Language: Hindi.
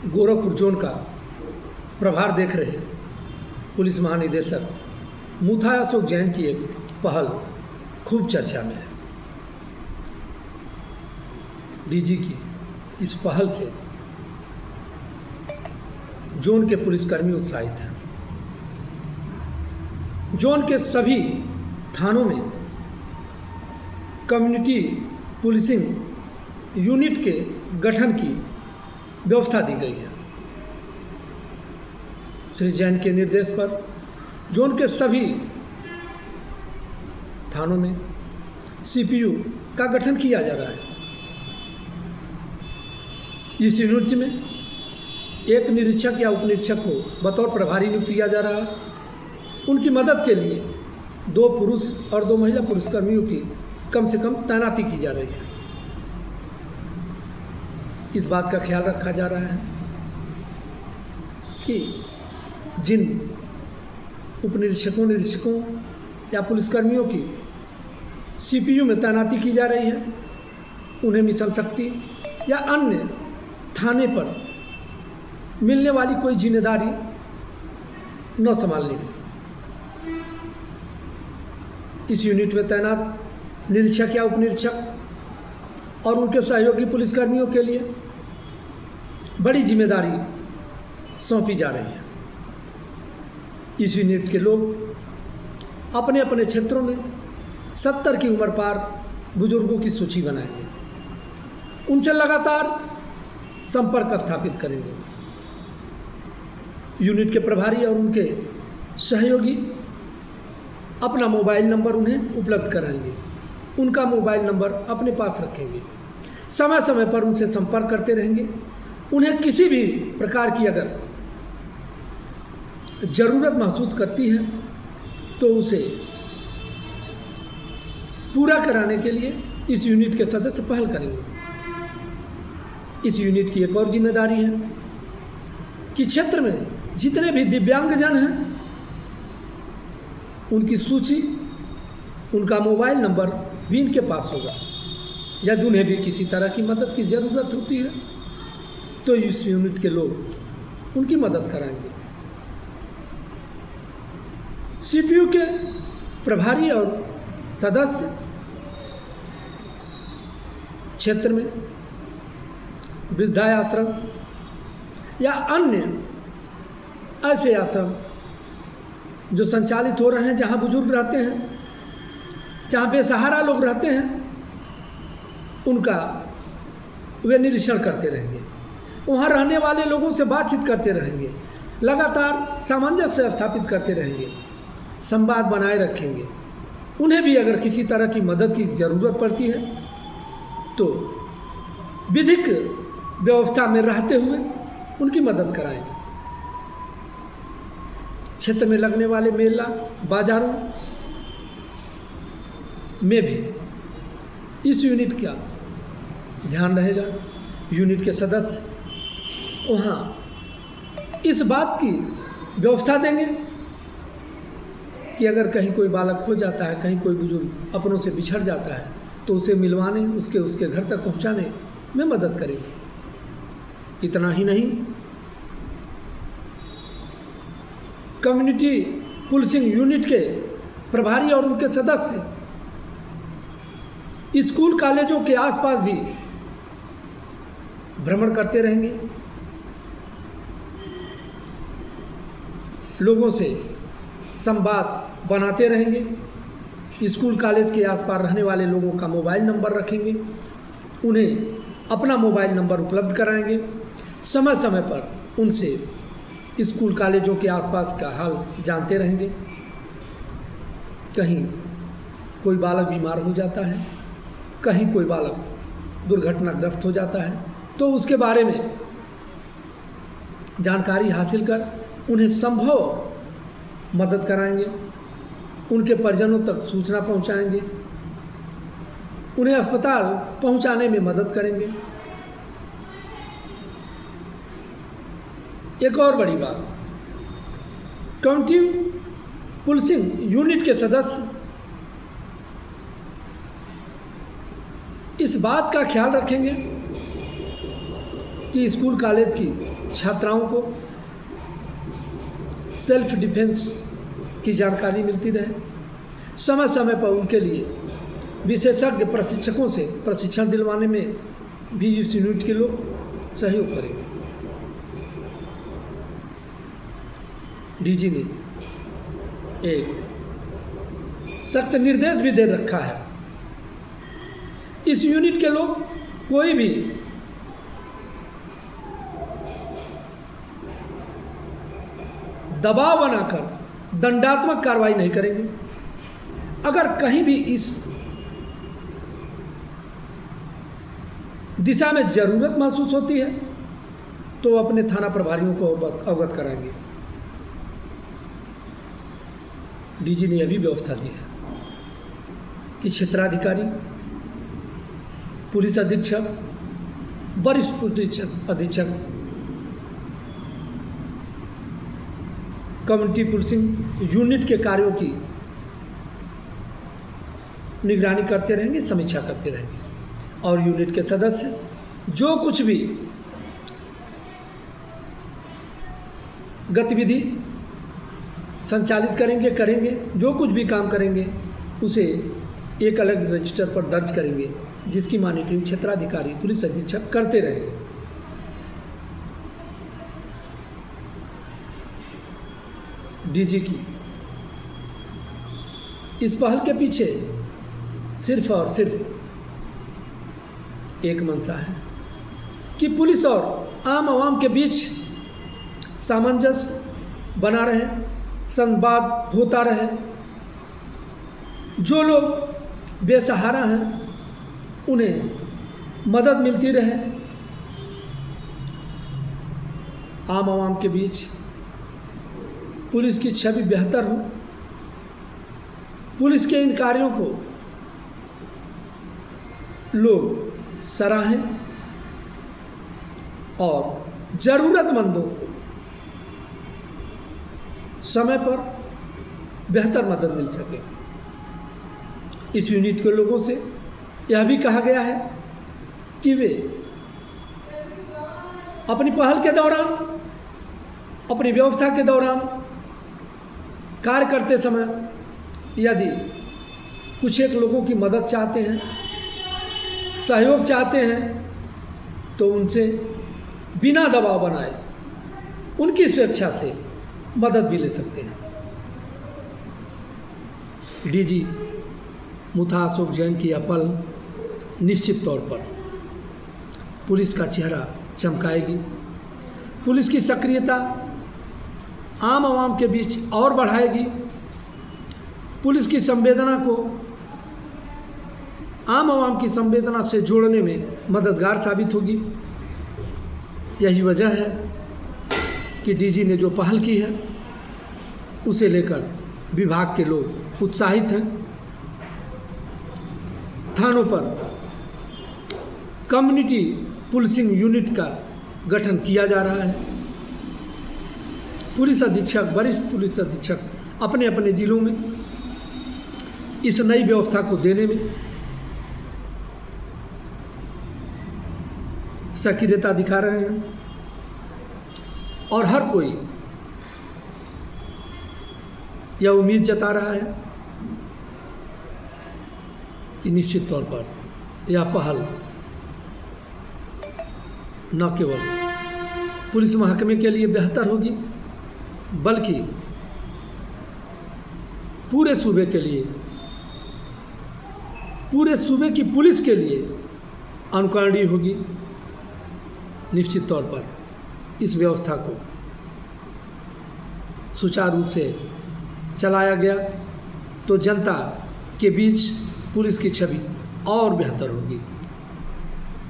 गोरखपुर जोन का प्रभार देख रहे पुलिस महानिदेशक मुथा अशोक जैन की एक पहल खूब चर्चा में है। डीजी की इस पहल से जोन के पुलिसकर्मी उत्साहित हैं। जोन के सभी थानों में कम्युनिटी पुलिसिंग यूनिट के गठन की व्यवस्था दी गई है। श्री जैन के निर्देश पर जोन के सभी थानों में सीपीयू का गठन किया जा रहा है। इस यूनिट में एक निरीक्षक या उप निरीक्षक को बतौर प्रभारी नियुक्त किया जा रहा है। उनकी मदद के लिए 2 पुरुष और 2 महिला पुलिसकर्मियों की कम से कम तैनाती की जा रही है। इस बात का ख्याल रखा जा रहा है कि जिन उप निरीक्षकों या पुलिसकर्मियों की सीपीयू में तैनाती की जा रही है, उन्हें मिशन शक्ति या अन्य थाने पर मिलने वाली कोई जिम्मेदारी न संभालनी है। इस यूनिट में तैनात निरीक्षक या उप निरीक्षक और उनके सहयोगी पुलिसकर्मियों के लिए बड़ी जिम्मेदारी सौंपी जा रही है। इस यूनिट के लोग अपने अपने क्षेत्रों में 70 की उम्र पार बुजुर्गों की सूची बनाएंगे। उनसे लगातार संपर्क स्थापित करेंगे। यूनिट के प्रभारी और उनके सहयोगी अपना मोबाइल नंबर उन्हें उपलब्ध कराएंगे। उनका मोबाइल नंबर अपने पास रखेंगे। समय समय पर उनसे संपर्क करते रहेंगे। उन्हें किसी भी प्रकार की अगर ज़रूरत महसूस करती है तो उसे पूरा कराने के लिए इस यूनिट के सदस्य पहल करेंगे। इस यूनिट की एक और जिम्मेदारी है कि क्षेत्र में जितने भी दिव्यांगजन हैं उनकी सूची, उनका मोबाइल नंबर भी इनके पास होगा। यदि उन्हें भी किसी तरह की मदद की ज़रूरत होती है तो इस यूनिट के लोग उनकी मदद कराएंगे। सीपीयू के प्रभारी और सदस्य क्षेत्र में वृद्धाश्रम या अन्य ऐसे आश्रम जो संचालित हो रहे हैं, जहाँ बुजुर्ग रहते हैं, जहाँ बेसहारा लोग रहते हैं, उनका वे निरीक्षण करते रहेंगे। वहाँ रहने वाले लोगों से बातचीत करते रहेंगे। लगातार सामंजस्य स्थापित करते रहेंगे। संवाद बनाए रखेंगे। उन्हें भी अगर किसी तरह की मदद की ज़रूरत पड़ती है तो विधिक व्यवस्था में रहते हुए उनकी मदद कराएंगे। क्षेत्र में लगने वाले मेला बाजारों में भी इस यूनिट का ध्यान रहेगा। यूनिट के सदस्य वहाँ इस बात की व्यवस्था देंगे कि अगर कहीं कोई बालक खो जाता है, कहीं कोई बुजुर्ग अपनों से बिछड़ जाता है तो उसे मिलवाने, उसके घर तक पहुँचाने में मदद करेंगे। इतना ही नहीं, कम्युनिटी पुलिसिंग यूनिट के प्रभारी और उनके सदस्य स्कूल कॉलेजों के आसपास भी भ्रमण करते रहेंगे। लोगों से संवाद बनाते रहेंगे। स्कूल कॉलेज के आसपास रहने वाले लोगों का मोबाइल नंबर रखेंगे। उन्हें अपना मोबाइल नंबर उपलब्ध कराएंगे। समय समय पर उनसे स्कूल कॉलेजों के आसपास का हाल जानते रहेंगे। कहीं कोई बालक बीमार हो जाता है, कहीं कोई बालक दुर्घटनाग्रस्त हो जाता है तो उसके बारे में जानकारी हासिल कर उन्हें संभव मदद कराएंगे। उनके परिजनों तक सूचना पहुंचाएंगे। उन्हें अस्पताल पहुंचाने में मदद करेंगे। एक और बड़ी बात, कम्युनिटी पुलिसिंग यूनिट के सदस्य इस बात का ख्याल रखेंगे कि स्कूल कॉलेज की छात्राओं को सेल्फ डिफेंस की जानकारी मिलती रहे, समय समय पर उनके लिए विशेषज्ञ प्रशिक्षकों से प्रशिक्षण दिलवाने में भी इस यूनिट के लोग सहयोग करेंगे। डीजी ने एक सख्त निर्देश भी दे रखा है, इस यूनिट के लोग कोई भी दबाव बनाकर दंडात्मक कार्रवाई नहीं करेंगे। अगर कहीं भी इस दिशा में जरूरत महसूस होती है तो अपने थाना प्रभारियों को अवगत कराएंगे। डीजी ने यह भी व्यवस्था दी है कि क्षेत्राधिकारी, पुलिस अधीक्षक, वरिष्ठ पुलिस अधीक्षक, कम्युनिटी पुलिसिंग यूनिट के कार्यों की निगरानी करते रहेंगे, समीक्षा करते रहेंगे और यूनिट के सदस्य जो कुछ भी गतिविधि संचालित करेंगे, जो कुछ भी काम करेंगे उसे एक अलग रजिस्टर पर दर्ज करेंगे, जिसकी मॉनिटरिंग क्षेत्राधिकारी, पुलिस अधीक्षक करते रहेंगे। डीजी की इस पहल के पीछे सिर्फ और सिर्फ एक मंशा है कि पुलिस और आम आवाम के बीच सामंजस्य बना रहे, संवाद होता रहे, जो लोग बेसहारा हैं उन्हें मदद मिलती रहे, आम आवाम के बीच पुलिस की छवि बेहतर हो, पुलिस के इन कार्यों को लोग सराहें और ज़रूरतमंदों को समय पर बेहतर मदद मिल सके। इस यूनिट के लोगों से यह भी कहा गया है कि वे अपनी पहल के दौरान, अपनी व्यवस्था के दौरान कार्य करते समय यदि कुछ एक लोगों की मदद चाहते हैं, सहयोग चाहते हैं तो उनसे बिना दबाव बनाए उनकी स्वेच्छा से मदद भी ले सकते हैं। डीजी मुथा अशोक जैन की यह पहल निश्चित तौर पर पुलिस का चेहरा चमकाएगी, पुलिस की सक्रियता आम आवाम के बीच और बढ़ाएगी, पुलिस की संवेदना को आम आवाम की संवेदना से जोड़ने में मददगार साबित होगी। यही वजह है कि डीजी ने जो पहल की है उसे लेकर विभाग के लोग उत्साहित हैं। थानों पर कम्युनिटी पुलिसिंग यूनिट का गठन किया जा रहा है। पुलिस अधीक्षक, वरिष्ठ पुलिस अधीक्षक अपने अपने जिलों में इस नई व्यवस्था को देने में सक्रियता दिखा रहे हैं और हर कोई यह उम्मीद जता रहा है कि निश्चित तौर पर यह पहल न केवल पुलिस महकमे के लिए बेहतर होगी बल्कि पूरे सूबे के लिए, पूरे सूबे की पुलिस के लिए अनुकरणीय होगी। निश्चित तौर पर इस व्यवस्था को सुचारू रूप से चलाया गया तो जनता के बीच पुलिस की छवि और बेहतर होगी।